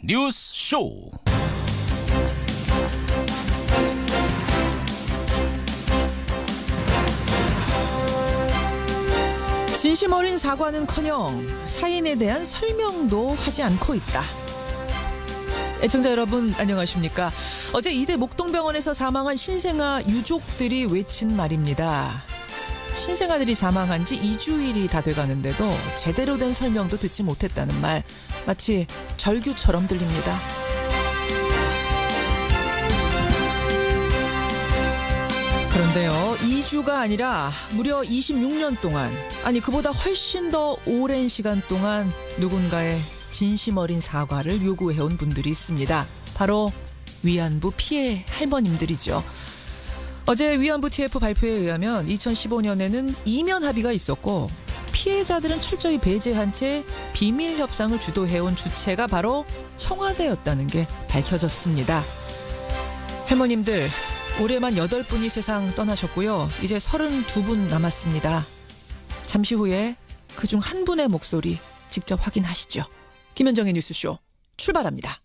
뉴스 쇼. 진심 어린 사과는커녕 사인에 대한 설명도 하지 않고 있다. 애청자 여러분 안녕하십니까? 어제 이대 목동병원에서 사망한 신생아 유족들이 외친 말입니다. 신생아들이 사망한 지 2주일이 다 돼가는데도 제대로 된 설명도 듣지 못했다는 말, 마치 절규처럼 들립니다. 그런데요, 2주가 아니라 무려 26년 동안, 아니 그보다 훨씬 더 오랜 시간 동안 누군가의 진심 어린 사과를 요구해온 분들이 있습니다. 바로 위안부 피해 할머님들이죠. 어제 위안부 TF 발표에 의하면 2015년에는 이면 합의가 있었고, 피해자들은 철저히 배제한 채 비밀 협상을 주도해온 주체가 바로 청와대였다는 게 밝혀졌습니다. 할머님들, 올해만 8분이 세상 떠나셨고요. 이제 32분 남았습니다. 잠시 후에 그중 한 분의 목소리 직접 확인하시죠. 김현정의 뉴스쇼 출발합니다.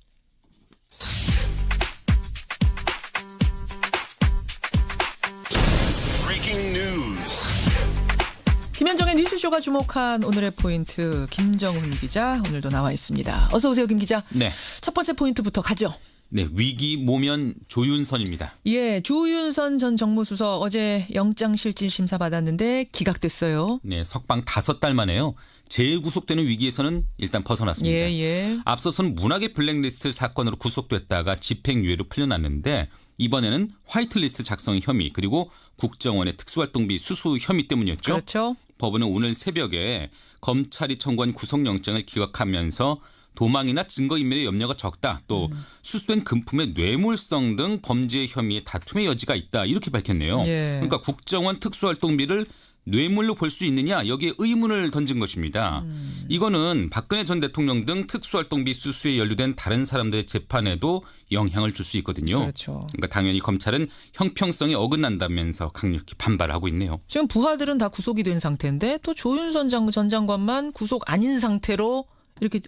김현정의 뉴스쇼가 주목한 오늘의 포인트, 김정훈 기자 오늘도 나와 있습니다. 어서 오세요, 김 기자. 네. 첫 번째 포인트부터 가죠. 네, 위기 모면 조윤선입니다. 예, 조윤선 전 정무수석 어제 영장실질 심사 받았는데 기각됐어요. 네, 석방 5달 만에요. 재구속되는 위기에서는 일단 벗어났습니다. 예. 앞서서는 문학의 블랙리스트 사건으로 구속됐다가 집행유예로 풀려났는데, 이번에는 화이트리스트 작성 혐의 그리고 국정원의 특수활동비 수수 혐의 때문이었죠. 그렇죠. 법원은 오늘 새벽에 검찰이 청구한 구속영장을 기각하면서 도망이나 증거인멸의 염려가 적다, 또 수수된 금품의 뇌물성 등 범죄 혐의의 다툼의 여지가 있다, 이렇게 밝혔네요. 예. 그러니까 국정원 특수활동비를 뇌물로 볼 수 있느냐, 여기에 의문을 던진 것입니다. 이거는 박근혜 전 대통령 등 특수활동비 수수에 연루된 다른 사람들의 재판에도 영향을 줄 수 있거든요. 그렇죠. 그러니까 당연히 검찰은 형평성에 어긋난다면서 강력히 반발하고 있네요. 지금 부하들은 다 구속이 된 상태인데 또 조윤선 전 장관만 구속 아닌 상태로 이렇게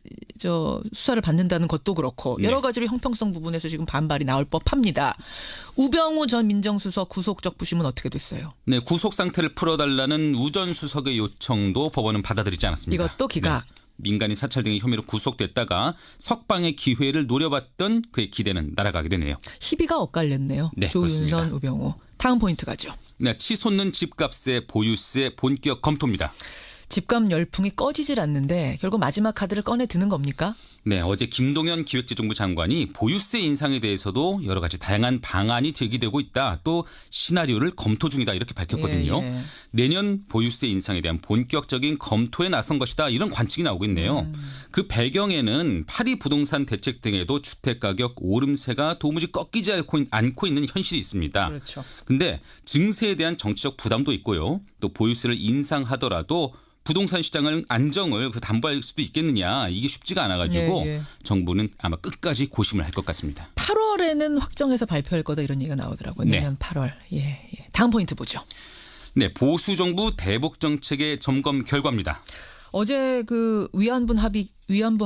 수사를 받는다는 것도 그렇고, 여러 가지로 형평성 부분에서 지금 반발이 나올 법합니다. 우병우 전 민정수석 구속적 부심은 어떻게 됐어요? 네, 구속 상태를 풀어달라는 우 전 수석의 요청도 법원은 받아들이지 않았습니다. 이것도 기각. 네, 민간인 사찰 등의 혐의로 구속됐다가 석방의 기회를 노려봤던 그의 기대는 날아가게 되네요. 희비가 엇갈렸네요. 네, 조윤선, 그렇습니다. 우병우. 다음 포인트 가죠. 네, 치솟는 집값의 보유세 본격 검토입니다. 집값 열풍이 꺼지질 않는데 결국 마지막 카드를 꺼내 드는 겁니까? 네, 어제 김동연 기획재정부 장관이 보유세 인상에 대해서도 여러 가지 다양한 방안이 제기되고 있다, 또 시나리오를 검토 중이다, 이렇게 밝혔거든요. 예. 내년 보유세 인상에 대한 본격적인 검토에 나선 것이다, 이런 관측이 나오고 있네요. 그 배경에는 파리 부동산 대책 등에도 주택가격 오름세가 도무지 꺾이지 않고 있는 현실이 있습니다. 그렇죠. 근데 증세에 대한 정치적 부담도 있고요. 또 보유세를 인상하더라도 부동산 시장을 안정을 담보할 수도 있겠느냐, 이게 쉽지가 않아가지고 예. 정부는 아마 끝까지 고심을 할 것 같습니다. 8월에는 확정해서 발표할 거다, 이런 얘기가 나오더라고요. 네. 내년 8월. 예. 다음 포인트 보죠. 네, 보수 정부 대북 정책의 점검 결과입니다. 어제 그 위안부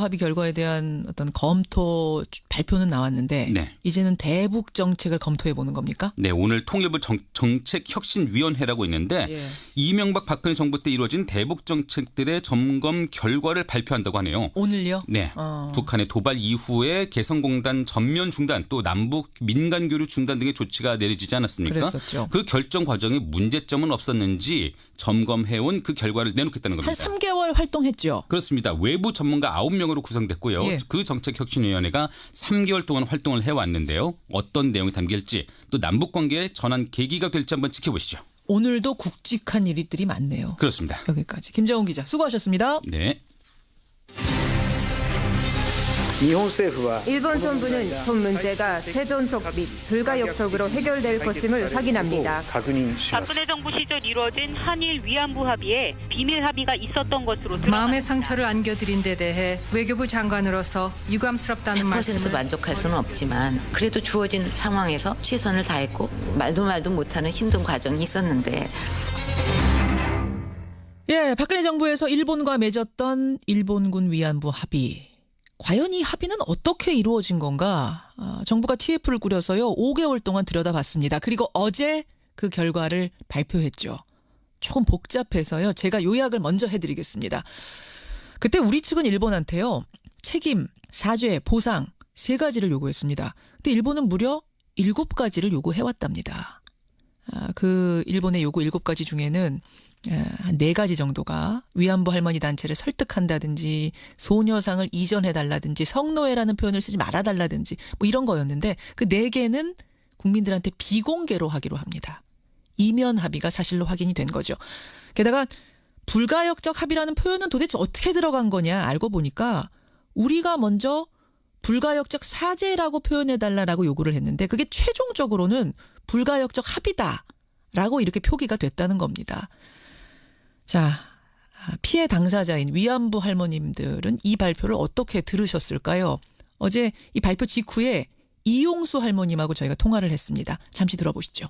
합의 결과에 대한 어떤 검토 발표는 나왔는데, 네. 이제는 대북 정책을 검토해 보는 겁니까? 네, 오늘 통일부 정책혁신위원회라고 있는데, 예. 이명박 박근혜 정부 때 이루어진 대북 정책들의 점검 결과를 발표한다고 하네요. 오늘요? 네, 북한의 도발 이후에 개성공단 전면 중단, 또 남북 민간 교류 중단 등의 조치가 내려지지 않았습니까? 그랬었죠. 그 결정 과정에 문제점은 없었는지 점검해온 그 결과를 내놓겠다는 한 겁니다. 3개월 활동했죠. 그렇습니다. 외부 전문가 9명으로 구성됐고요. 예. 그 정책혁신위원회가 3개월 동안 활동을 해왔는데요. 어떤 내용이 담길지, 또 남북관계의 전환 계기가 될지 한번 지켜보시죠. 오늘도 굵직한 일들이 많네요. 그렇습니다. 여기까지 김정훈 기자 수고하셨습니다. 네. 일본 정부는 돈 문제가 재정적 및 불가역적으로 해결될 것임을 확인합니다. 박근혜 정부 시절 이루어진 한일 위안부 합의에 비밀 합의가 있었던 것으로 드러났습니다. 마음의 상처를 안겨드린 데 대해 외교부 장관으로서 유감스럽다는 100% 말씀을 만족할 수는 없지만 그래도 주어진 상황에서 최선을 다했고 말도 못하는 힘든 과정이 있었는데, 예, 박근혜 정부에서 일본과 맺었던 일본군 위안부 합의 과연 이 합의는 어떻게 이루어진 건가? 정부가 TF를 꾸려서요 5개월 동안 들여다봤습니다. 그리고 어제 그 결과를 발표했죠. 조금 복잡해서요. 제가 요약을 먼저 해드리겠습니다. 그때 우리 측은 일본한테요. 책임, 사죄, 보상 3가지를 요구했습니다. 근데 일본은 무려 7가지를 요구해왔답니다. 그 일본의 요구 7가지 중에는 한 4가지 정도가 위안부 할머니 단체를 설득한다든지 소녀상을 이전해달라든지 성노예라는 표현을 쓰지 말아달라든지 뭐 이런 거였는데 그 4개는 국민들한테 비공개로 하기로 합니다. 이면 합의가 사실로 확인이 된 거죠. 게다가 불가역적 합의라는 표현은 도대체 어떻게 들어간 거냐 알고 보니까 우리가 먼저 불가역적 사죄라고 표현해달라고 요구를 했는데 그게 최종적으로는 불가역적 합의다라고 이렇게 표기가 됐다는 겁니다. 자, 피해 당사자인 위안부 할머님들은 이 발표를 어떻게 들으셨을까요? 어제 이 발표 직후에 이용수 할머님하고 저희가 통화를 했습니다. 잠시 들어보시죠.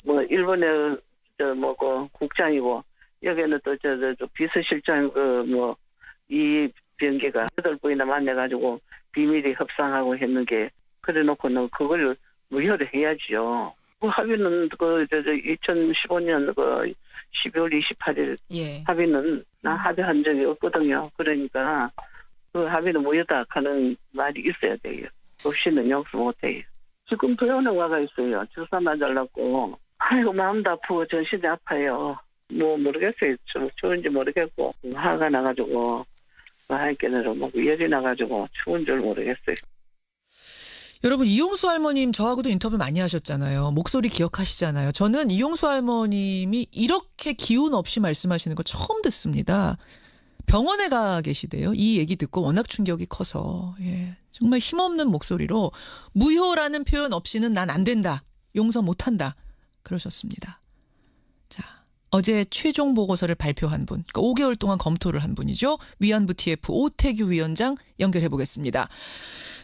뭐 일본의 국장이고 여기는 또 비서실장 이 변계가 8분이나 만나가지고 비밀리 협상하고 했는 게 그래놓고는 그걸 무효를 해야지요. 그 합의는 2015년 12월 28일 예. 합의는 나 합의한 적이 없거든요. 그러니까 그 합의는 무효다 하는 말이 있어야 돼요. 없이는 용서 못해요. 지금 병원에 와가 있어요. 주사 맞으려고. 아이고 마음도 아프고 정신이 아파요. 뭐 모르겠어요. 추운지 모르겠고 화가 나가지고 한께는 열이 나가지고 추운 줄 모르겠어요. 여러분 이용수 할머님 저하고도 인터뷰 많이 하셨잖아요. 목소리 기억하시잖아요. 저는 이용수 할머님이 이렇게 기운 없이 말씀하시는 거 처음 듣습니다. 병원에 가 계시대요. 이 얘기 듣고 워낙 충격이 커서 정말 힘없는 목소리로 무효라는 표현 없이는 난 안 된다. 용서 못한다. 그러셨습니다. 자, 어제 최종 보고서를 발표한 분, 그러니까 5개월 동안 검토를 한 분이죠. 위안부 TF 오태규 위원장 연결해 보겠습니다.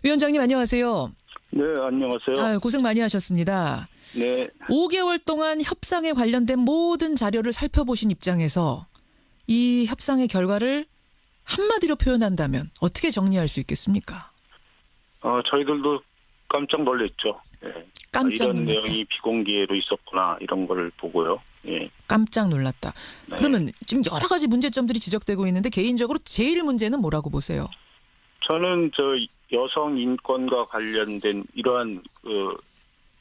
위원장님 안녕하세요. 네, 안녕하세요. 고생 많이 하셨습니다. 네. 5개월 동안 협상에 관련된 모든 자료를 살펴보신 입장에서 이 협상의 결과를 한마디로 표현한다면 어떻게 정리할 수 있겠습니까? 저희들도 깜짝 놀랐죠. 예. 깜짝 이런 놀랐다. 내용이 비공개로 있었구나 이런 걸 보고요. 예. 깜짝 놀랐다. 네. 그러면 지금 여러 가지 문제점들이 지적되고 있는데 개인적으로 제일 문제는 뭐라고 보세요? 저는 여성 인권과 관련된 이러한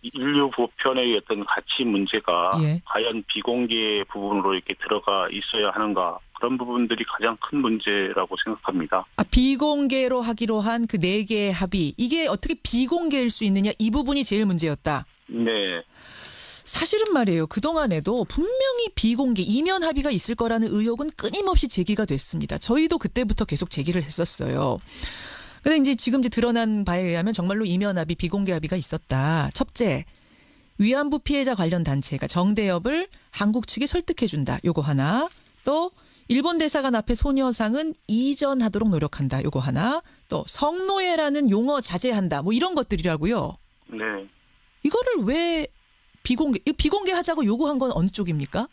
인류 보편의 어떤 가치 문제가 예. 과연 비공개 부분으로 이렇게 들어가 있어야 하는가 그런 부분들이 가장 큰 문제라고 생각합니다. 비공개로 하기로 한 그 4개의 합의 이게 어떻게 비공개일 수 있느냐 이 부분이 제일 문제였다. 네. 사실은 말이에요. 그동안에도 분명히 비공개 이면 합의가 있을 거라는 의혹은 끊임없이 제기가 됐습니다. 저희도 그때부터 계속 제기를 했었어요. 근데 이제 지금 드러난 바에 의하면 정말로 이면 합의, 비공개 합의가 있었다. 첫째, 위안부 피해자 관련 단체가 정대협을 한국 측이 설득해준다. 요거 하나. 또 일본 대사관 앞에 소녀상은 이전하도록 노력한다. 요거 하나. 또 성노예라는 용어 자제한다. 뭐 이런 것들이라고요. 네. 이거를 왜 비공개하자고 요구한 건 어느 쪽입니까?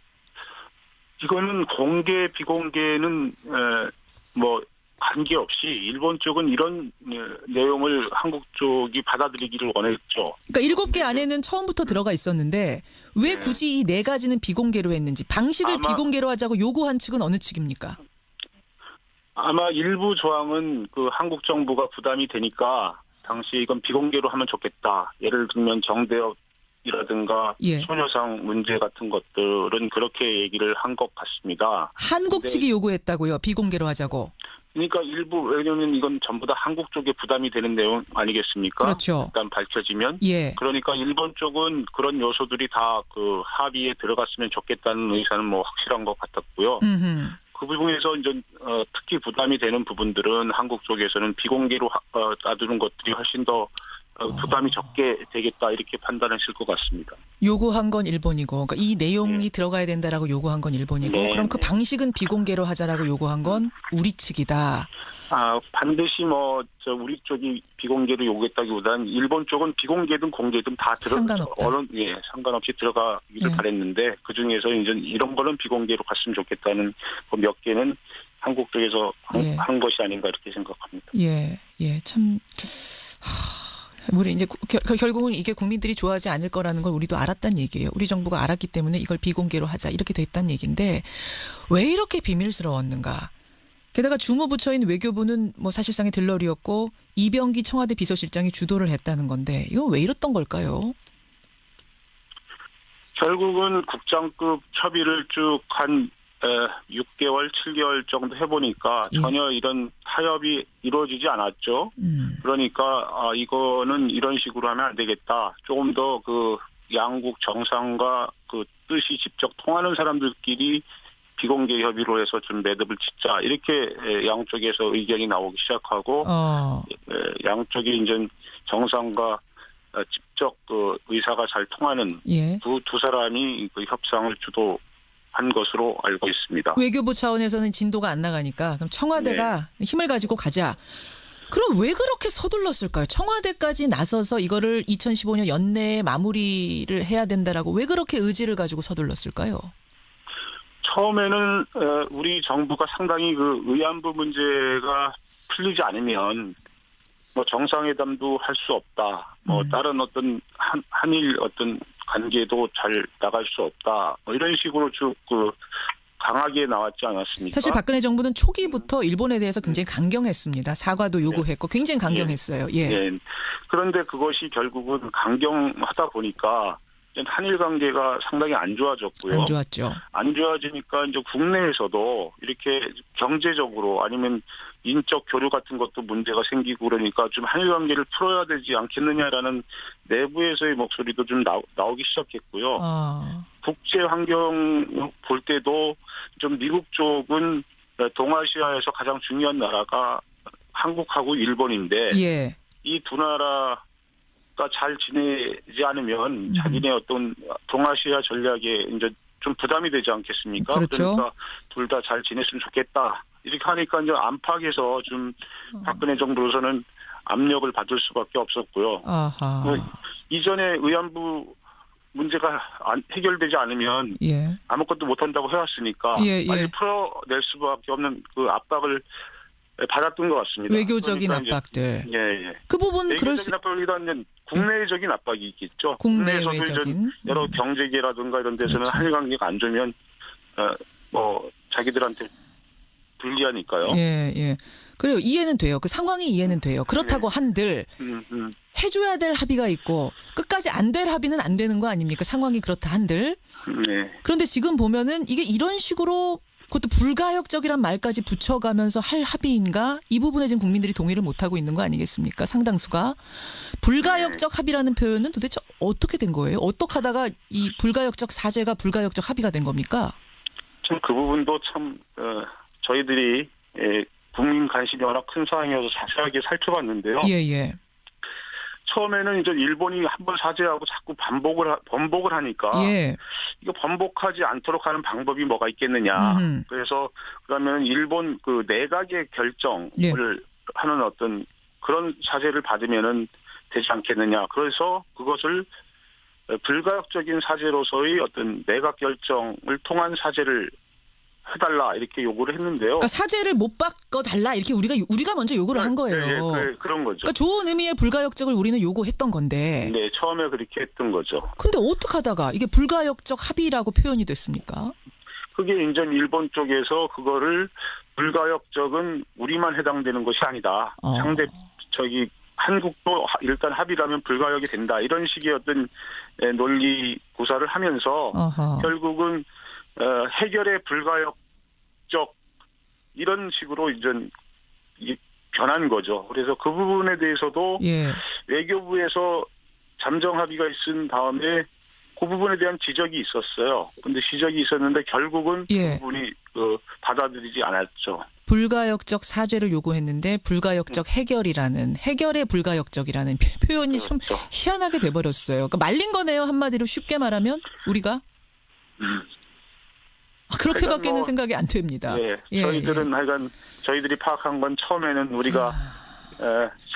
이거는 공개 비공개는 관계없이 일본 쪽은 이런 내용을 한국 쪽이 받아들이기를 원했죠. 그러니까 7개 안에는 처음부터 들어가 있었는데 왜 네. 굳이 이 4가지는 비공개로 했는지 방식을 비공개로 하자고 요구한 측은 어느 측입니까? 아마 일부 조항은 한국 정부가 부담이 되니까 당시 이건 비공개로 하면 좋겠다. 예를 들면 정대협이라든가 예. 소녀상 문제 같은 것들은 그렇게 얘기를 한 것 같습니다. 한국 측이 요구했다고요? 비공개로 하자고. 그러니까 일부 왜냐하면 이건 전부 다 한국 쪽에 부담이 되는 내용 아니겠습니까? 그렇죠. 일단 밝혀지면. 예. 그러니까 일본 쪽은 그런 요소들이 다 합의에 들어갔으면 좋겠다는 의사는 확실한 것 같았고요. 음흠. 그 부분에서 이제 특히 부담이 되는 부분들은 한국 쪽에서는 비공개로 놔두는 것들이 훨씬 더 부담이 적게 되겠다 이렇게 판단하실 것 같습니다. 요구한 건 일본이고, 그러니까 이 내용이 들어가야 된다라고 요구한 건 일본이고, 네. 그럼 그 방식은 비공개로 하자라고 요구한 건 우리 측이다. 반드시 우리 쪽이 비공개로 요구했다기보다는 일본 쪽은 비공개든 공개든 다 상관없다. 상관없이 들어가기를 바랬는데 그 중에서 이제 이런 거는 비공개로 갔으면 좋겠다는 몇 개는 한국 쪽에서 예. 한 것이 아닌가 이렇게 생각합니다. 예, 예, 참. 우리 이제 결국은 이게 국민들이 좋아하지 않을 거라는 걸 우리도 알았단 얘기예요. 우리 정부가 알았기 때문에 이걸 비공개로 하자 이렇게 됐단 얘기인데 왜 이렇게 비밀스러웠는가? 게다가 주무부처인 외교부는 뭐 사실상의 들러리였고 이병기 청와대 비서실장이 주도를 했다는 건데 이건 왜 이랬던 걸까요? 결국은 국장급 협의를 쭉 한 6개월, 7개월 정도 해보니까 예. 전혀 이런 타협이 이루어지지 않았죠. 그러니까 이거는 이런 식으로 하면 안 되겠다. 조금 더 그 양국 정상과 그 뜻이 직접 통하는 사람들끼리 비공개 협의로 해서 좀 매듭을 짓자. 이렇게 양쪽에서 의견이 나오기 시작하고 양쪽이 이제 정상과 직접 그 의사가 잘 통하는 예. 두 사람이 그 협상을 주도한 것으로 알고 있습니다. 외교부 차원에서는 진도가 안 나가니까 그럼 청와대가 힘을 가지고 가자. 그럼 왜 그렇게 서둘렀을까요? 청와대까지 나서서 이거를 2015년 연내에 마무리를 해야 된다라고 왜 그렇게 의지를 가지고 서둘렀을까요? 처음에는 우리 정부가 상당히 그 의안부 문제가 풀리지 않으면 뭐 정상회담도 할 수 없다. 뭐 다른 어떤 한일 어떤 관계도 잘 나갈 수 없다. 뭐 이런 식으로 쭉 그 강하게 나왔지 않았습니까? 사실 박근혜 정부는 초기부터 일본에 대해서 굉장히 강경했습니다. 사과도 요구했고 굉장히 강경했어요. 예. 예. 그런데 그것이 결국은 강경하다 보니까 한일 관계가 상당히 안 좋아졌고요. 안 좋았죠. 안 좋아지니까 이제 국내에서도 이렇게 경제적으로 아니면 인적 교류 같은 것도 문제가 생기고 그러니까 좀 한일 관계를 풀어야 되지 않겠느냐라는 내부에서의 목소리도 좀 나오기 시작했고요. 국제 환경 볼 때도 좀 미국 쪽은 동아시아에서 가장 중요한 나라가 한국하고 일본인데 예. 이 두 나라 잘 지내지 않으면 자기네 어떤 동아시아 전략에 이제 좀 부담이 되지 않겠습니까? 그렇죠. 그러니까 둘 다 잘 지냈으면 좋겠다. 이렇게 하니까 이제 안팎에서 좀 박근혜 정부로서는 압력을 받을 수밖에 없었고요. 아하. 이전에 의안부 문제가 해결되지 않으면 예. 아무것도 못한다고 해왔으니까 예, 예. 빨리 풀어낼 수밖에 없는 그 압박을 받았던 것 같습니다. 외교적인 그러니까 압박들. 예. 그 부분 그럴 수. 외교적인 압박보다는 국내적인 압박이 있겠죠. 국내외적인. 국내에서도 여러 경제계라든가 이런 데서는 그렇죠. 한일 관계가 안 좋으면 뭐 자기들한테 불리하니까요. 예. 그래요. 이해는 돼요. 그 상황이 이해는 돼요. 그렇다고 한들 해줘야 될 합의가 있고 끝까지 안 될 합의는 안 되는 거 아닙니까? 상황이 그렇다 한들. 네. 그런데 지금 보면은 이게 이런 식으로 그것도 불가역적이란 말까지 붙여가면서 할 합의인가? 이 부분에 지금 국민들이 동의를 못하고 있는 거 아니겠습니까? 상당수가. 불가역적 합의라는 표현은 도대체 어떻게 된 거예요? 어떻게 하다가 이 불가역적 사죄가 불가역적 합의가 된 겁니까? 참 그 부분도 참 저희들이 국민 관심이 워낙 큰 상황이어서 자세하게 살펴봤는데요. 예. 처음에는 이제 일본이 한번 사죄하고 자꾸 번복을 하니까 이거 번복하지 않도록 하는 방법이 뭐가 있겠느냐. 그래서 그러면 일본 그 내각의 결정을 하는 어떤 그런 사죄를 받으면은 되지 않겠느냐. 그래서 그것을 불가역적인 사죄로서의 어떤 내각 결정을 통한 사죄를 해달라 이렇게 요구를 했는데요. 그러니까 사죄를 못 바꿔달라 이렇게 우리가 먼저 요구를 한 거예요. 네, 그런 거죠. 그러니까 좋은 의미의 불가역적을 우리는 요구했던 건데. 네, 처음에 그렇게 했던 거죠. 근데 어떻게 하다가 이게 불가역적 합의라고 표현이 됐습니까? 그게 이제 일본 쪽에서 그거를 불가역적은 우리만 해당되는 것이 아니다. 상대 한국도 일단 합의라면 불가역이 된다. 이런 식의 어떤 논리 구사를 하면서 결국은 해결의 불가역적 이런 식으로 이제 변한 거죠. 그래서 그 부분에 대해서도 외교부에서 잠정 합의가 있은 다음에 그 부분에 대한 지적이 있었어요. 근데 지적이 있었는데 결국은 그 부분이 받아들이지 않았죠. 불가역적 사죄를 요구했는데 불가역적 해결의 불가역적이라는 표현이 좀 희한하게 돼버렸어요. 그러니까 말린 거네요. 한마디로 쉽게 말하면 우리가. 그렇게밖에는 생각이 안 됩니다. 저희들은 하여간 저희들이 파악한 건 처음에는 우리가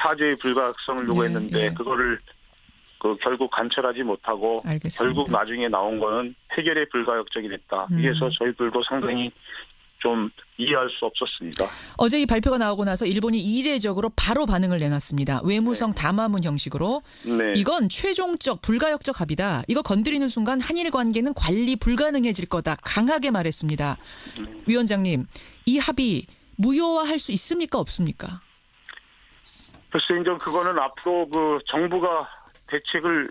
사죄의 불가역성을 요구했는데 그거를 결국 관철하지 못하고 알겠습니다. 결국 나중에 나온 거는 해결의 불가역적이 됐다. 그래서 저희들도 상당히 좀 이해할 수 없었습니다. 어제 이 발표가 나오고 나서 일본이 이례적으로 바로 반응을 내놨습니다. 외무성 담화문 형식으로. 네. 이건 최종적 불가역적 합의다. 이거 건드리는 순간 한일 관계는 관리 불가능해질 거다. 강하게 말했습니다. 위원장님, 이 합의 무효화할 수 있습니까? 없습니까? 글쎄 이제 그거는 앞으로 그 정부가 대책을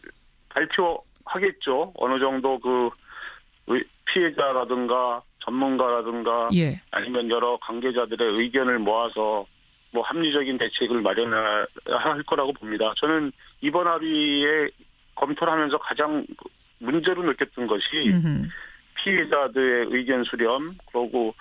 발표하겠죠. 어느 정도 그 피해자라든가 전문가라든가 예. 아니면 여러 관계자들의 의견을 모아서 뭐 합리적인 대책을 마련할 거라고 봅니다. 저는 이번 합의에 검토를 하면서 가장 문제로 느꼈던 것이 피해자들의 의견 수렴, 그리고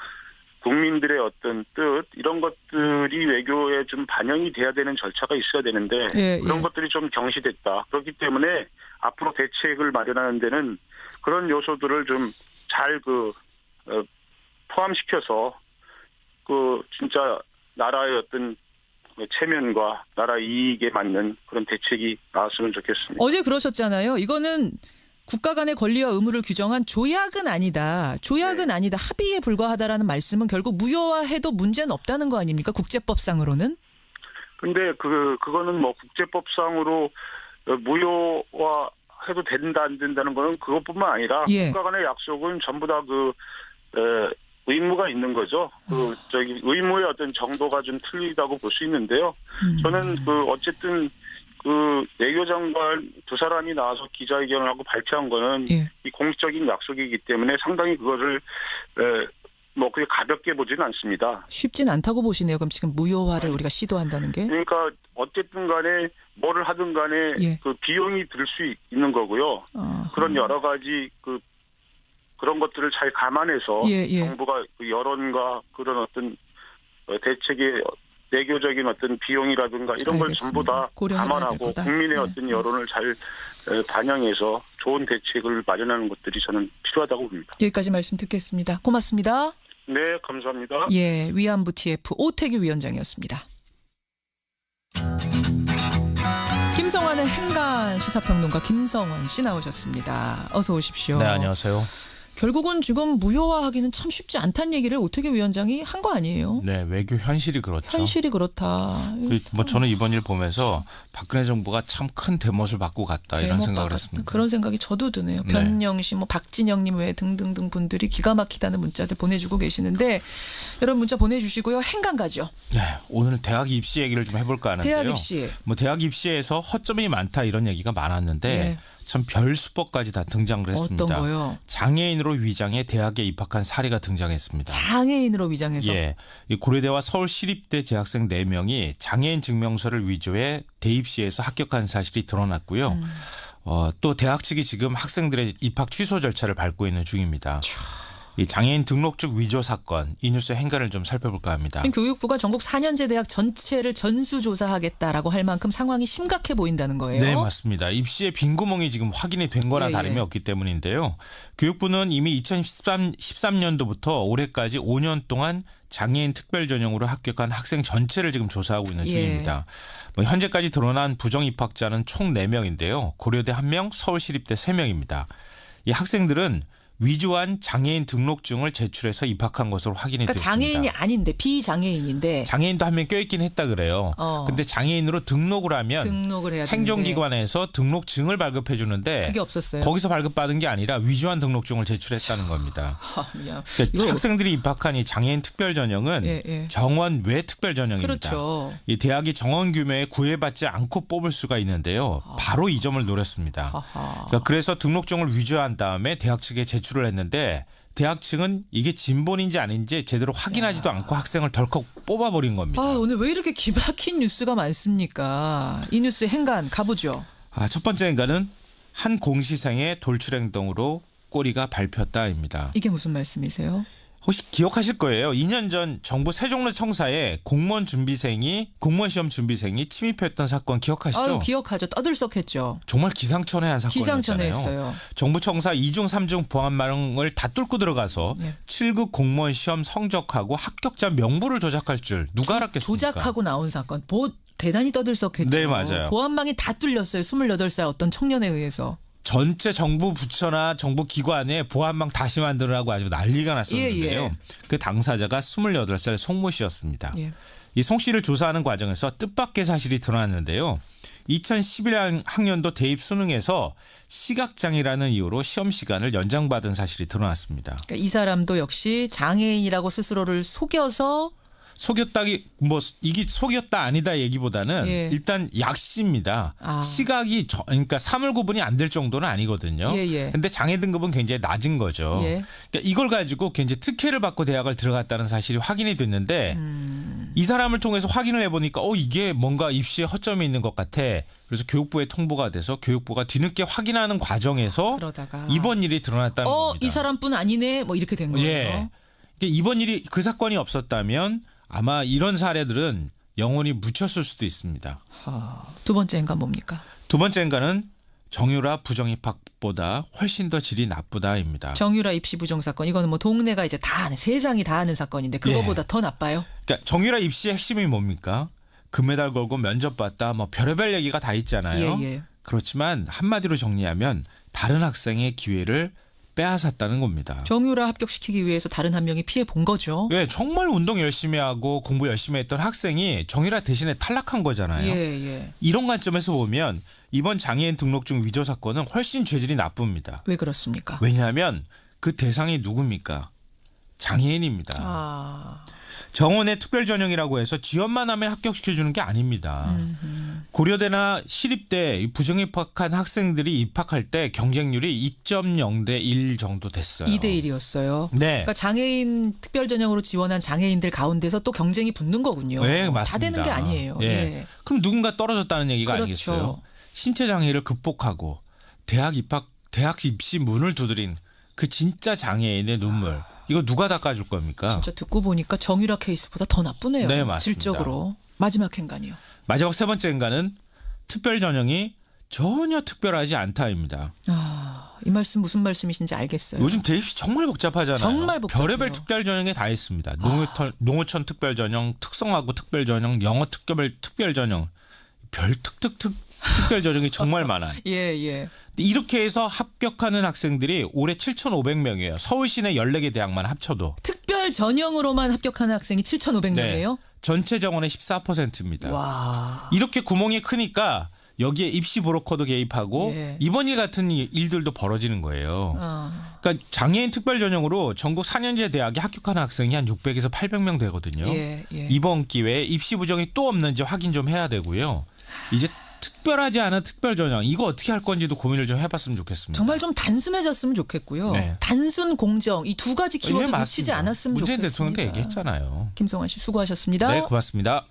국민들의 어떤 뜻 이런 것들이 외교에 좀 반영이 돼야 되는 절차가 있어야 되는데 그런 것들이 좀 경시됐다. 그렇기 때문에 앞으로 대책을 마련하는 데는 그런 요소들을 좀 잘 포함시켜서 진짜 나라의 어떤 체면과 나라 이익에 맞는 그런 대책이 나왔으면 좋겠습니다. 어제 그러셨잖아요. 이거는 국가 간의 권리와 의무를 규정한 조약은 아니다. 조약은 아니다. 합의에 불과하다라는 말씀은 결국 무효화해도 문제는 없다는 거 아닙니까? 국제법상으로는? 근데 그거는 뭐 국제법상으로 무효화해도 된다 안 된다는 거는 그것뿐만 아니라 국가 간의 약속은 전부 다 의무가 있는 거죠. 의무의 어떤 정도가 좀 틀리다고 볼 수 있는데요. 저는 어쨌든 외교장관 두 사람이 나와서 기자회견을 하고 발표한 거는 이 공식적인 약속이기 때문에 상당히 그거를 그게 가볍게 보지는 않습니다. 쉽진 않다고 보시네요. 그럼 지금 무효화를 우리가 시도한다는 게? 그러니까 어쨌든 간에 뭐를 하든 간에 그 비용이 들 수 있는 거고요. 그런 여러 가지 그런 것들을 잘 감안해서 정부가 여론과 그런 어떤 대책의 내교적인 어떤 비용이라든가 이런 걸 전부 다 감안하고 국민의 어떤 여론을 잘 반영해서 좋은 대책을 마련하는 것들이 저는 필요하다고 봅니다. 여기까지 말씀 듣겠습니다. 고맙습니다. 네, 감사합니다. 예, 위안부 TF 오태규 위원장이었습니다. 김성환의 행간 시사평론가 김성환 씨 나오셨습니다. 어서 오십시오. 네, 안녕하세요. 결국은 지금 무효화하기는 참 쉽지 않다는 얘기를 오태규 위원장이 한 거 아니에요? 네, 외교 현실이 그렇죠. 현실이 그렇다. 저는 이번 일 보면서 박근혜 정부가 참 큰 대못을 받고 갔다 이런 생각을 했습니다. 그런 생각이 저도 드네요. 변영 씨, 박진영님 외 등등등 분들이 기가 막히다는 문자들 보내주고 계시는데 여러분 문자 보내주시고요. 행간 가죠. 네, 오늘은 대학 입시 얘기를 좀 해볼까 하는데요. 대학 입시. 대학 입시에서 허점이 많다 이런 얘기가 많았는데 참 별 수법까지 다 등장을 했습니다. 어떤 거요? 장애인으로 위장해 대학에 입학한 사례가 등장했습니다. 장애인으로 위장해서? 예. 고려대와 서울시립대 재학생 4명이 장애인 증명서를 위조해 대입시에서 합격한 사실이 드러났고요. 또 대학 측이 지금 학생들의 입학 취소 절차를 밟고 있는 중입니다. 이 장애인 등록증 위조 사건, 이 뉴스의 행간을 좀 살펴볼까 합니다. 교육부가 전국 4년제 대학 전체를 전수조사하겠다라고 할 만큼 상황이 심각해 보인다는 거예요. 네, 맞습니다. 입시의 빈구멍이 지금 확인이 된 거나 다름이 없기 때문인데요. 교육부는 이미 2013년도부터 올해까지 5년 동안 장애인 특별 전형으로 합격한 학생 전체를 지금 조사하고 있는 중입니다. 현재까지 드러난 부정 입학자는 총 4명인데요. 고려대 1명, 서울시립대 3명입니다. 이 학생들은 위조한 장애인 등록증을 제출해서 입학한 것으로 확인이 됐습니다. 장애인이 아닌데 비장애인인데. 장애인도 한 명 껴있긴 했다 그래요. 근데 장애인으로 등록을 하면 해야 행정기관에서 등록증을 발급해 주는데 그게 없었어요. 거기서 발급받은 게 아니라 위조한 등록증을 제출했다는 겁니다. 그러니까 학생들이 입학한 이 장애인 특별전형은 정원 외 특별전형입니다. 그렇죠. 이 대학이 정원 규모에 구애받지 않고 뽑을 수가 있는데요. 바로 이 점을 노렸습니다. 그래서 등록증을 위조한 다음에 대학 측에 제출을 했는데 대학 측은 이게 진본인지 아닌지 제대로 확인하지도 않고 학생을 덜컥 뽑아버린 겁니다. 오늘 왜 이렇게 기막힌 뉴스가 많습니까? 이 뉴스의 행간 가보죠. 첫 번째 행간은 한 공시생의 돌출행동으로 꼬리가 밟혔다입니다. 이게 무슨 말씀이세요? 혹시 기억하실 거예요. 2년 전 정부 세종로 청사에 공무원 시험 준비생이 침입했던 사건 기억하시죠? 기억하죠. 떠들썩했죠. 정말 기상천외한 사건이었잖아요. 기상천외했어요. 정부 청사 2중 3중 보안망을 다 뚫고 들어가서 7급 공무원 시험 성적하고 합격자 명부를 조작할 줄 누가 알았겠습니까? 조작하고 나온 사건. 대단히 떠들썩했죠. 네, 맞아요. 보안망이 다 뚫렸어요. 28살 어떤 청년에 의해서. 전체 정부 부처나 정부 기관에 보안망 다시 만들으라고 아주 난리가 났었는데요. 예. 그 당사자가 28살 송모 씨였습니다. 예. 이 송 씨를 조사하는 과정에서 뜻밖의 사실이 드러났는데요. 2011학년도 대입 수능에서 시각장애라는 이유로 시험 시간을 연장받은 사실이 드러났습니다. 그러니까 이 사람도 역시 장애인이라고 스스로를 속여서 이게 속였다 아니다 얘기보다는 예. 일단 약시입니다. 시각이 그러니까 사물 구분이 안 될 정도는 아니거든요. 예. 근데 장애 등급은 굉장히 낮은 거죠. 예. 그러니까 이걸 가지고 굉장히 특혜를 받고 대학을 들어갔다는 사실이 확인이 됐는데 이 사람을 통해서 확인을 해보니까 이게 뭔가 입시에 허점이 있는 것 같아. 그래서 교육부에 통보가 돼서 교육부가 뒤늦게 확인하는 과정에서 그러다가 이번 일이 드러났다는 겁니다. 이 사람뿐 아니네 뭐 이렇게 된 거예요. 예. 그러니까 이번 일이 그 사건이 없었다면 아마 이런 사례들은 영원히 묻혔을 수도 있습니다. 두 번째인가 뭡니까? 두 번째인가는 정유라 부정입학보다 훨씬 더 질이 나쁘다입니다. 정유라 입시 부정 사건 이거는 뭐 동네가 이제 다 아는 세상이 다 아는 사건인데 그거보다 더 나빠요? 그러니까 정유라 입시의 핵심이 뭡니까? 금메달 걸고 면접 봤다 뭐 별의별 얘기가 다 있잖아요. 예. 그렇지만 한마디로 정리하면 다른 학생의 기회를 빼앗았다는 겁니다. 정유라 합격시키기 위해서 다른 한 명이 피해 본 거죠. 네, 정말 운동 열심히 하고 공부 열심히 했던 학생이 정유라 대신에 탈락한 거잖아요. 예. 이런 관점에서 보면 이번 장애인 등록증 위조 사건은 훨씬 죄질이 나쁩니다. 왜 그렇습니까? 왜냐하면 그 대상이 누굽니까? 장애인입니다. 정원의 특별전형이라고 해서 지원만 하면 합격시켜주는 게 아닙니다. 고려대나 시립대 부정입학한 학생들이 입학할 때 경쟁률이 2.0대 1 정도 됐어요. 2대 1이었어요. 네. 그러니까 장애인 특별전형으로 지원한 장애인들 가운데서 또 경쟁이 붙는 거군요. 네, 맞습니다. 다 되는 게 아니에요. 예. 예. 그럼 누군가 떨어졌다는 얘기가 그렇죠. 아니겠어요? 신체 장애를 극복하고 대학 입시 문을 두드린 그 진짜 장애인의 눈물. 이거 누가 닦아줄 겁니까? 진짜 듣고 보니까 정유라 케이스보다 더 나쁘네요. 네, 맞습니다. 질적으로. 마지막 행간이요. 마지막 세 번째 행간은 특별 전형이 전혀 특별하지 않다입니다. 이 말씀 무슨 말씀이신지 알겠어요. 요즘 대입시 정말 복잡하잖아요. 정말 복잡해요. 별의별 특별 전형이 다 있습니다. 농어촌 특별 전형, 특성화고 특별 전형, 영어 특별 전형, 별 특별 전형이 정말 많아요. 예. 이렇게 해서 합격하는 학생들이 올해 7,500명이에요. 서울 시내 14개 대학만 합쳐도. 특별 전형으로만 합격하는 학생이 7,500명이에요? 전체 정원의 14%입니다. 와. 이렇게 구멍이 크니까 여기에 입시 브로커도 개입하고 이번 일 같은 일들도 벌어지는 거예요. 그러니까 장애인 특별 전형으로 전국 4년제 대학에 합격하는 학생이 한 600에서 800명 되거든요. 이번 기회에 입시 부정이 또 없는지 확인 좀 해야 되고요. 이제 특별하지 않은 특별 전형 이거 어떻게 할 건지도 고민을 좀 해봤으면 좋겠습니다. 정말 좀 단순해졌으면 좋겠고요. 단순 공정 이 두 가지 키워드 놓치지 않았으면 문재인 좋겠습니다. 대통령도 얘기했잖아요. 김성환 씨 수고하셨습니다. 네, 고맙습니다.